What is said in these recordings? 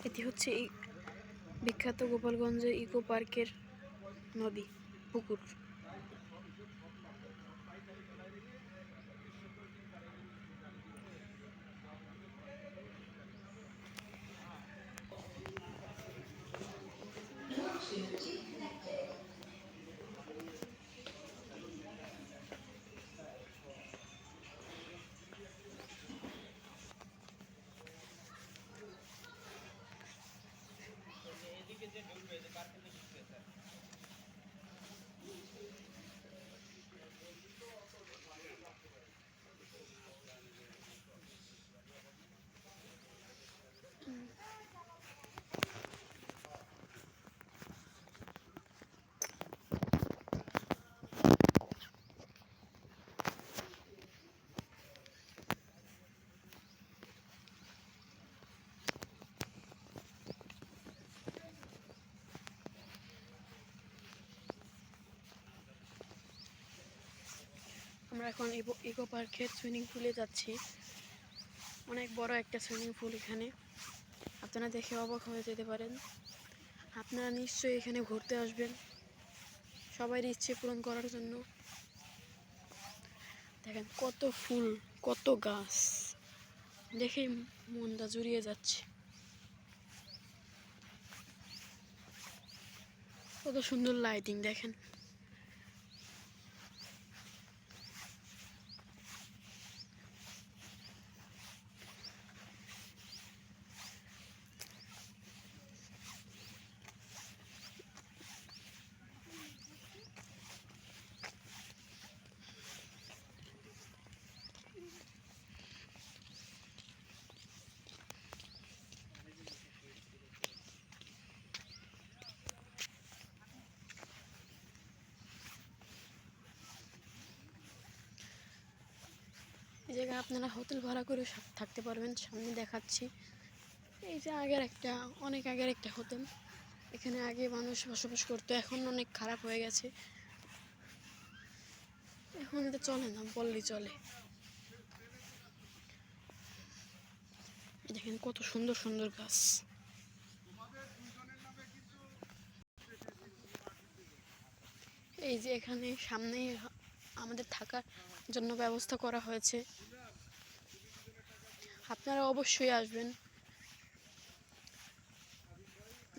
এটি হচ্ছে এই বিখ্যাত গোপালগঞ্জের ইকো পার্কের নদী পুকুর। আমরা এখন ইকো পার্কের সুইমিং পুলে যাচ্ছি। অনেক বড় একটা সুইমিং পুল এখানে, আপনারা দেখে অবাক হয়ে যেতে পারেন। আপনারা নিশ্চয়ই এখানে ঘুরতে আসবেন সবাই ইচ্ছে পূরণ করার জন্য। দেখেন কত ফুল, কত গাছ, দেখেই মনটা জুড়িয়ে যাচ্ছে। কত সুন্দর লাইটিং দেখেন। এই জায়গায় আপনারা হোটেল ভাড়া করে থাকতে পারবেন। সামনে দেখাচ্ছি, এই যে অনেক আগের একটা হোটেল। এখানে আগে মানুষ বসবাস করতো, এখন অনেক খারাপ হয়ে গেছে, এখন এটা চলে না বললেই চলে। দেখেন কত সুন্দর সুন্দর গাছ। এই যে এখানে সামনেই আমাদের থাকার জন্য ব্যবস্থা করা হয়েছে, আপনারা অবশ্যই আসবেন।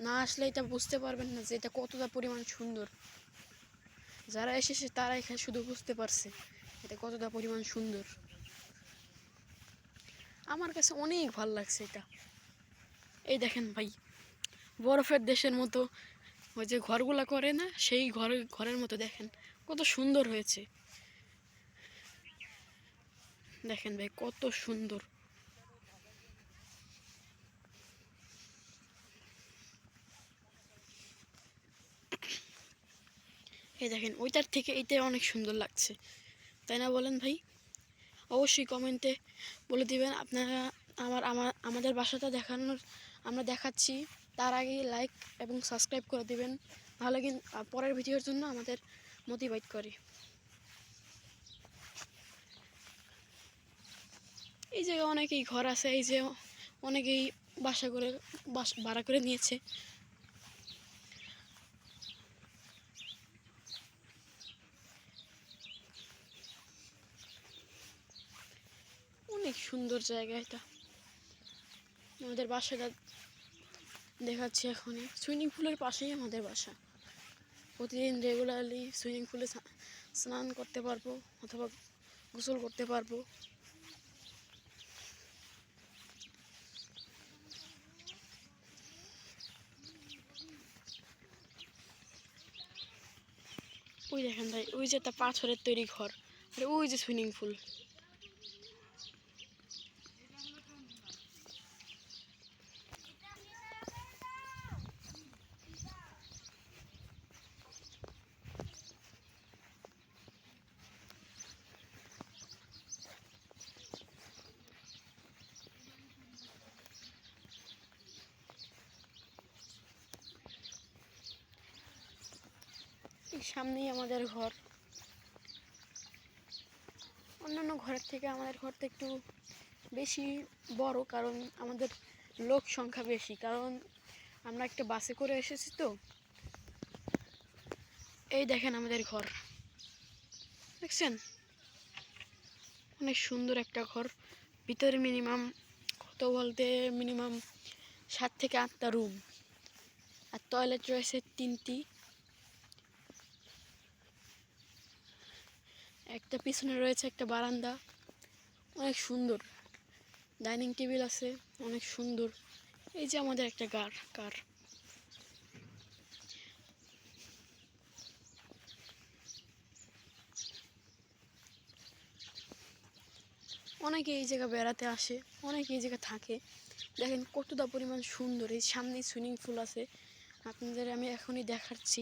না আসলে এটা বুঝতে পারবেন না যে এটা কতটা পরিমাণ সুন্দর। যারা এসেছে তারা এখানে শুধু বুঝতে পারছে এটা কতটা পরিমাণ সুন্দর। আমার কাছে অনেক ভালো লাগছে এটা। এই দেখেন ভাই, বরফের দেশের মতো ওই যে ঘরগুলা করে না, সেই ঘরের মতো দেখেন কত সুন্দর হয়েছে। দেখেন ভাই কত সুন্দর। এই দেখেন ওইটার থেকে এইটাই অনেক সুন্দর লাগছে, তাই না বলেন ভাই? অবশ্যই কমেন্টে বলে দিবেন আপনারা। আমাদের বাসাটা আমরা দেখাচ্ছি, তার আগে লাইক এবং সাবস্ক্রাইব করে দিবেন, তাহলে কিন্তু পরের ভিডিওর জন্য আমাদের মোটিভেট করে। এই জায়গায় অনেকেই ঘর আছে, এই যে অনেকেই ভাড়া করে নিয়েছে। অনেক সুন্দর জায়গা এটা। আমাদের বাসাটা দেখাচ্ছি এখনই, সুইমিং পুলের পাশেই আমাদের বাসা। প্রতিদিন রেগুলারলি সুইমিং পুলে স্নান করতে পারবো অথবা গোসল করতে পারবো। ওই দেখেন ভাই, ওই যে একটা পাথরের তৈরি ঘর, আর ওই যে সুইমিং পুল। সামনেই আমাদের ঘর। অন্যান্য ঘরের থেকে আমাদের ঘরটা একটু বেশি বড়, কারণ আমাদের লোক সংখ্যা বেশি, কারণ আমরা একটা বাসে করে এসেছি তো। এই দেখেন আমাদের ঘর, দেখছেন? অনেক সুন্দর একটা ঘর। ভিতরে মিনিমাম কত বলতে মিনিমাম 7 থেকে 8টা রুম, আর টয়লেট রয়েছে 3টি। একটা পিছনে রয়েছে একটা বারান্দা, অনেক সুন্দর। ডাইনিং টেবিল আছে, অনেক সুন্দর। এই যে আমাদের একটা কার। অনেকে এই জায়গা বেড়াতে আসে, অনেকে এই জায়গা থাকে। দেখেন কতটা পরিমাণ সুন্দর। এই সামনে সুইমিং পুল আছে, আপনাদের আমি এখনই দেখাচ্ছি।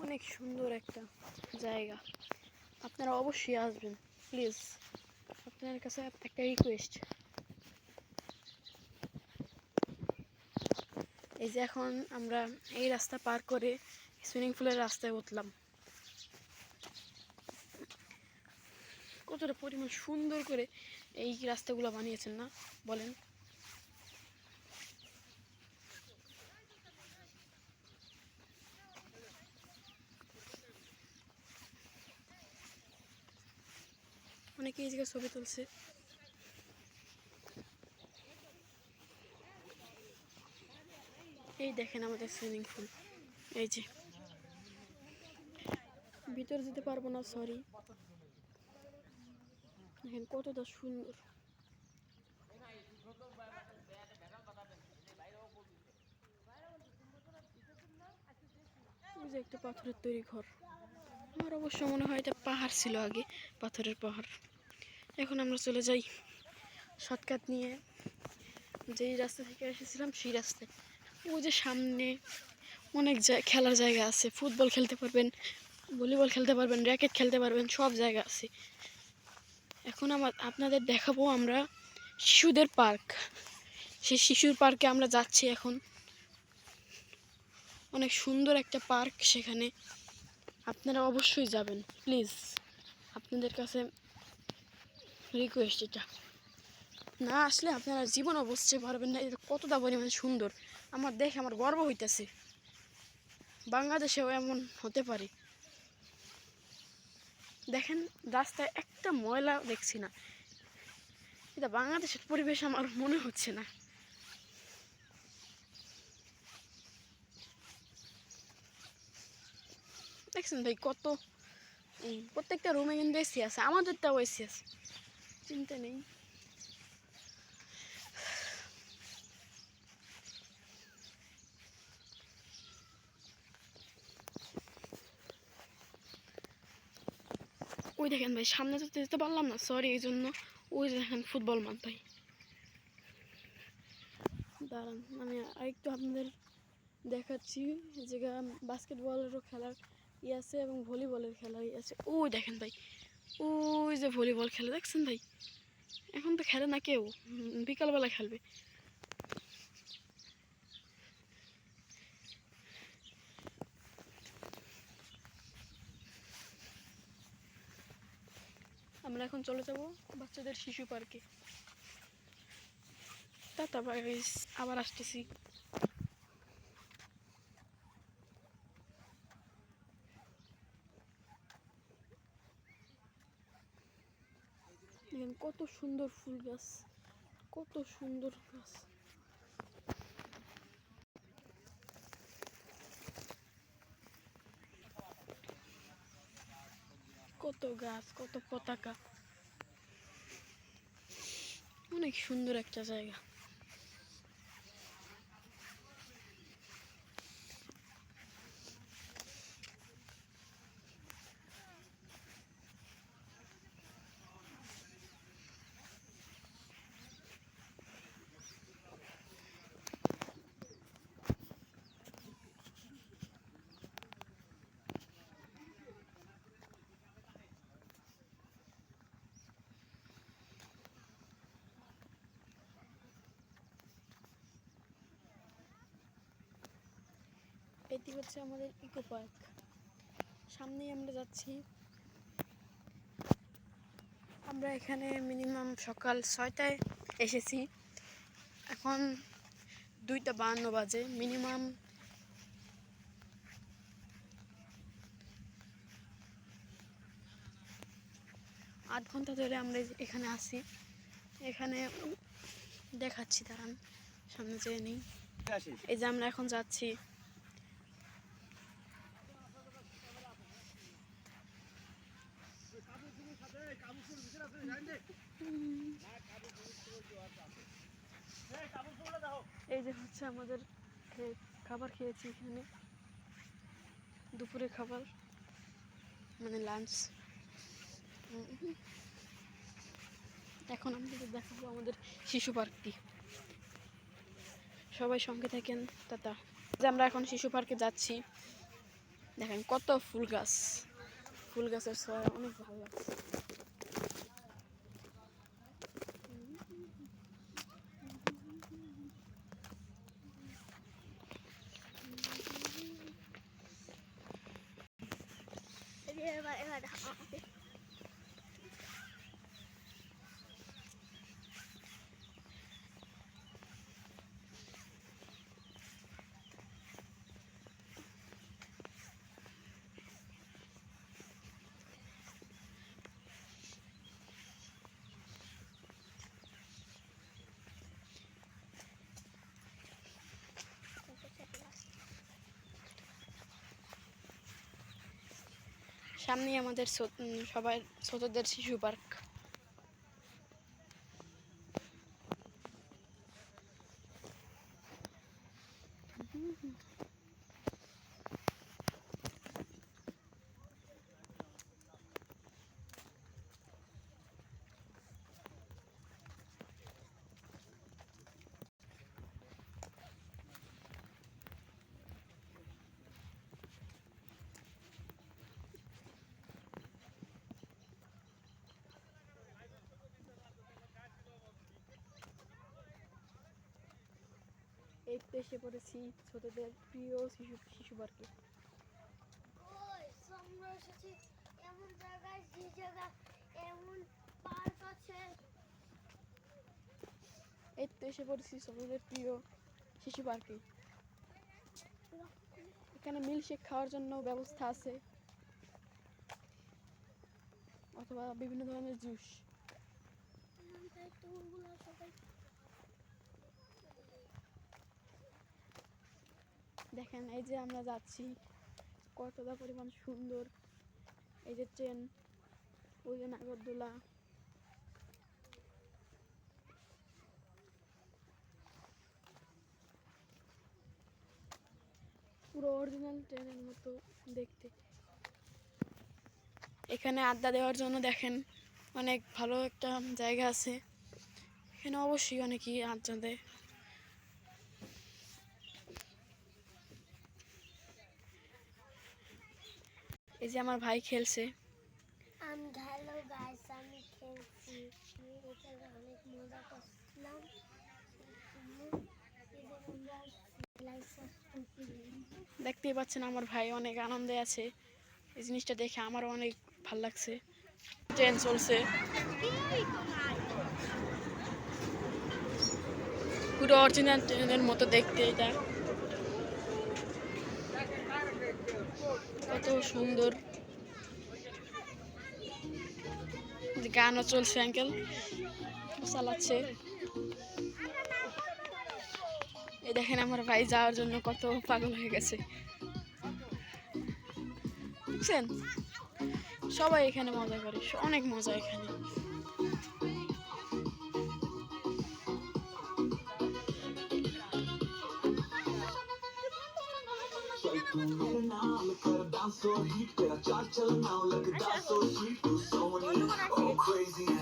অনেক সুন্দর একটা জায়গা, আপনারা অবশ্যই আসবেন প্লিজ। আপনার কাছে একটা রিকোয়েস্ট। এই যে এখন আমরা এই রাস্তা পার করে সুইমিং পুলের রাস্তায় উঠলাম। কতটা পরিমাণ সুন্দর করে এই রাস্তাগুলো বানিয়েছেন না বলেন? অনেকে এই জায়গায় ছবি তুলছে। এই দেখেন আমাদের সুইমিং পুল। এই যে ভিতরে যেতে পারবো না, সরি। দেখেন কতটা সুন্দর। ওই যে একটা পাথরের তৈরি ঘর। আমার অবশ্য মনে হয় এটা পাহাড় ছিল আগে, পাথরের পাহাড়। এখন আমরা চলে যাই শর্টকাট নিয়ে, যেই রাস্তা থেকে এসেছিলাম সেই রাস্তায়। ওই যে সামনে অনেক খেলার জায়গা আছে, ফুটবল খেলতে পারবেন, ভলিবল খেলতে পারবেন, র্যাকেট খেলতে পারবেন, সব জায়গা আছে। এখন আপনাদের দেখাবো আমরা শিশুদের পার্ক। সেই শিশুর পার্কে আমরা যাচ্ছি এখন। অনেক সুন্দর একটা পার্ক সেখানে, আপনারা অবশ্যই যাবেন প্লিজ। আপনাদের কাছে রিকোয়েস্ট, এটা না আসলে আপনারা জীবনও বুঝতে পারবেন না এটা কতটা পরিমাণ সুন্দর। আমার দেখে আমার গর্ব হইতেছে, বাংলাদেশেও এমন হতে পারে। দেখেন রাস্তায় একটা ময়লা দেখছি না, এটা বাংলাদেশের পরিবেশ আমার মনে হচ্ছে না। দেখছেন ভাই কত, প্রত্যেকটা রুমে কিন্তু এসি আছে, আমাদেরটাও এসি আছে, চিন্তা নেই। ওই দেখেন ভাই, সামনে তো যেতে পারলাম না, সরি এই জন্য। ওই দেখেন ফুটবল মাঠ ভাই, দাঁড়ান আমি আরেকটু আপনাদের দেখাচ্ছি। এই জায়গা বাস্কেটবলেরও খেলার আছে এবং ভলিবলের খেলার আছে। ওই দেখেন ভাই, ওই যে ভলিবল খেলে, দেখছেন ভাই? এখন তো খেলে না কেউ, বিকালবেলা খেলবে। আমরা এখন চলে যাব বাচ্চাদের শিশু পার্কে। টাটা বাই গাইস, আবার আসতেছি। দেখেন কত সুন্দর ফুল গাছ, কত সুন্দর গাছ। কত গাছ, কত পতাকা, অনেক সুন্দর একটা জায়গা। এটি হচ্ছে আমাদের ইকো পার্ক, সামনেই আমরা যাচ্ছি। আমরা এখানে মিনিমাম সকাল 6টায় এসেছি, এখন 2টা 52 বাজে। মিনিমাম 8 ঘন্টা ধরে আমরা এখানে আসি। এখানে দেখাচ্ছি, দাঁড়ান সামনে যেয়ে নেই। এই যে আমরা এখন যাচ্ছি। এই যে হচ্ছে আমাদের খাবার খেয়েছি এখানে, দুপুরে খাবার মানে লাঞ্চ। এখন আমাদের দেখাবো আমাদের শিশু পার্কটি। সবাই সঙ্গে থাকেন। টাটা। যে আমরা এখন শিশু পার্কে যাচ্ছি। দেখেন কত ফুল গাছ, ফুল গাছের ছয় অনেক ভালো লাগছে। সামনেই আমাদের সবাই ছোটদের শিশু পার্ক। এই তো এসে পড়েছি ছোটদের প্রিয় শিশু পার্কে। এমন জায়গায় যে জায়গা এমন পার্ক আছে। এই তো এসে পড়েছি ছোটদের প্রিয় শিশু পার্কে। এখানে মিল্কশেক খাওয়ার জন্য ব্যবস্থা আছে, অথবা বিভিন্ন ধরনের জুস। দেখেন এই যে আমরা যাচ্ছি, কতটা পরিমাণ সুন্দর। এই যে ট্রেন, ওই যে নাগরদোলা। পুরো অরিজিনাল ট্রেনের মতো দেখতে। এখানে আড্ডা দেওয়ার জন্য দেখেন অনেক ভালো একটা জায়গা আছে। এখানে অবশ্যই অনেকেই আড্ডা দেয়। এই যে আমার ভাই খেলছে। আমি হ্যালো গাইস, আমি খেলছি, অনেক মজা করছিলাম। দেখতেই পাচ্ছেন আমার ভাই অনেক আনন্দে আছে। এই জিনিসটা দেখে আমারও অনেক ভালো লাগছে। ট্রেন চলছে, পুরো অরিজিনাল ট্রেনের মতো দেখতে। এটা কত সুন্দর, গানও চলছে, আঙ্কেল চালাচ্ছে। এই দেখেন আমার ভাই যাওয়ার জন্য কত পাগল হয়ে গেছে, বুঝছেন? সবাই এখানে মজা করে, অনেক মজা এখানে।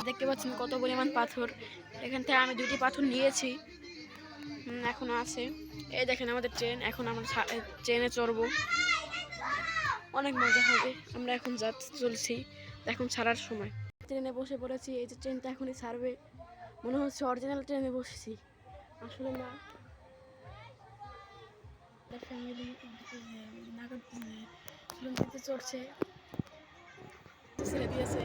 দেখতে পাচ্ছেন কত পরিমাণ পাথর। এখান থেকে আমি 2টি পাথর নিয়েছি, এখনো আছে। এই দেখেন আমাদের ট্রেন, এখন আমরা ট্রেনে চড়বো, অনেক মজা হবে। আমরা এখন চলছি, এখন ছাড়ার সময়। ট্রেনে বসে পড়েছি, এই যে ট্রেনটা এখনই ছাড়বে। মনে হচ্ছে অরিজিনাল ট্রেনে বসেছি, আসলে না। ফ্যামিলি চড়ছে। ছেড়ে দিয়েছে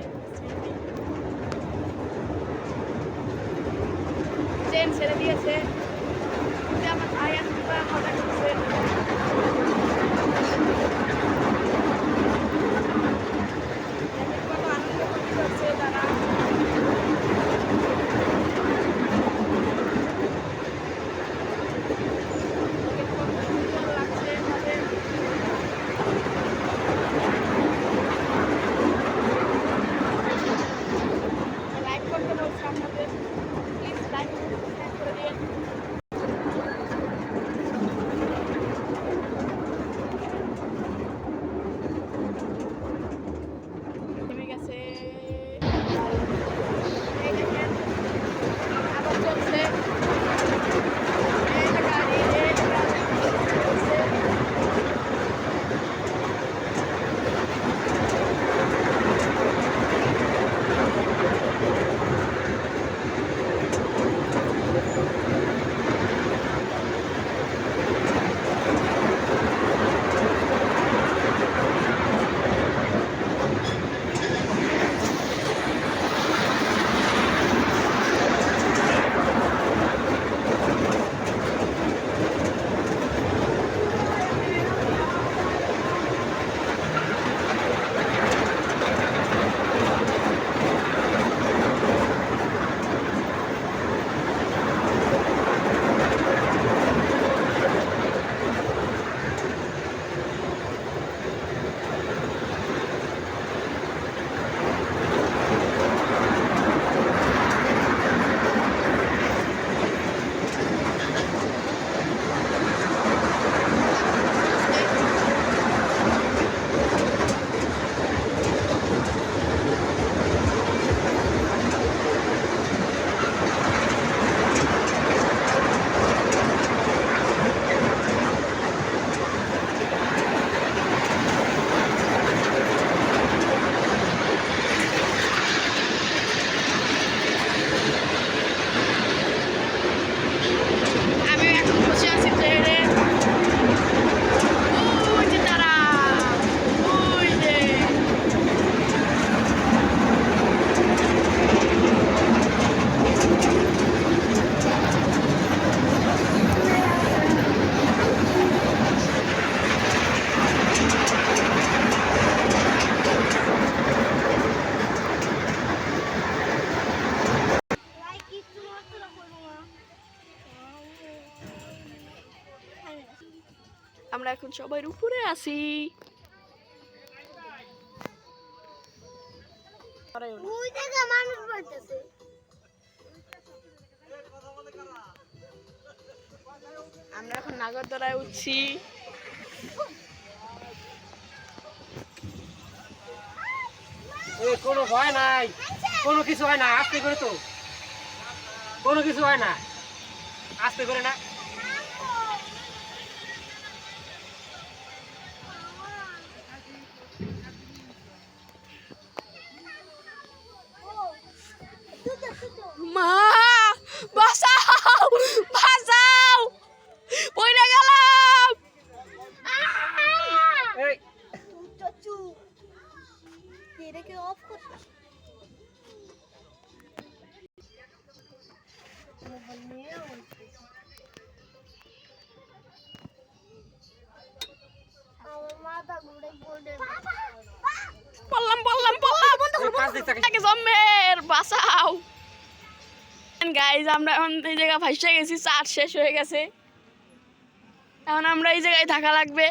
ট্রেন ছেড়ে দিয়েছে আমার ভাই আর মজা করছে কত আনন্দ করছে তারা লাইক করতে বলছি আপনাদের প্লিজ লাইক করে দিন নেমে গেছে এই দেখেন আবার চলছে এই যে গাড়ি এই যে গাড়ি চলছে আমি এখন বসে আছি ট্রেনে ওই যে তারা ওই যে লাইক কিছু মাত্র করবো না আমরা এখন সবাই উপরে আছি ওই জায়গা মানুষ বলতেছে আমরা এখন নাগরদোলায় উঠছি কোনো ভয় নাই, কোনো কিছু হয় না, আস্তে করে তো কোনো কিছু হয় না, আস্তে করে না। মা বাঁচাও বাঁচাও পড়ে গেলাম এই চাচু এটাকে অফ করতে আমার মাথা ঘুরে পড়ে বললাম জম্মের বাঁচাও গাইজ আমরা এখন এই জায়গায় ফাঁসে গেছি চার্জ শেষ হয়ে গেছে এখন আমরা এই জায়গায় থাকা লাগবে